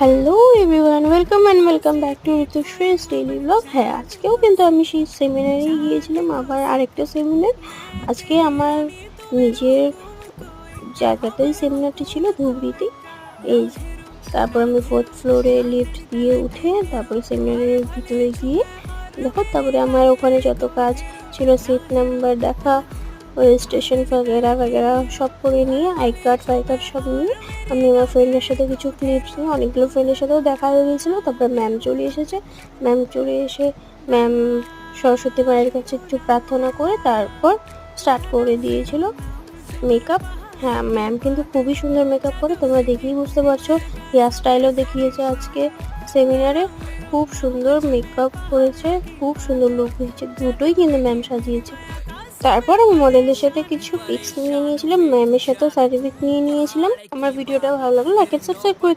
Hello everyone, welcome back to ঋতুশ্রীস daily blog. হ্যাঁ, আজকেও কিন্তু আমি সেই সেমিনারেই গিয়েছিলাম, আবার আরেকটা সেমিনার। আজকে আমার নিজের জায়গাতেই সেমিনারটি ছিল, ধুবড়িতে। এই তারপর আমি 4th ফ্লোরে লিফট দিয়ে উঠে তারপরে সেমিনারের ভিতরে গিয়ে দেখো, তারপরে আমার ওখানে যত কাজ ছিল, সিট নাম্বার দেখা, রেজিস্ট্রেশন वगैरह সব করে নিয়ে আই কার্ড সব নিয়ে আমি আমার ফ্রেন্ডের সাথে কিছু ক্লিপস নিয়ে অনেকগুলো ফ্রেন্ডের সাথেও দেখা হয়ে গিয়েছিলো। তারপরে ম্যাম চলে এসেছে। ম্যাম সরস্বতী মায়ের কাছে একটু প্রার্থনা করে তারপর স্টার্ট করে দিয়েছিল মেকআপ। হ্যাঁ, ম্যাম কিন্তু খুবই সুন্দর মেকআপ করে, তোমরা দেখেই বুঝতে পারছো। হেয়ার স্টাইলও দেখিয়েছে আজকে সেমিনারে। খুব সুন্দর মেকআপ করেছে, খুব সুন্দর লুক হয়েছে, দুটোই কিন্তু ম্যাম সাজিয়েছে। তারপর আমি মডেলের সাথে কিছু পিক্স নিয়ে নিয়েছিলাম, ম্যামের সাথেও সার্টিফিকেট নিয়ে নিয়েছিলাম। আমার ভিডিওটা ভালো লাগলো, লাইক এন্ড সাবস্ক্রাইব করে দিও।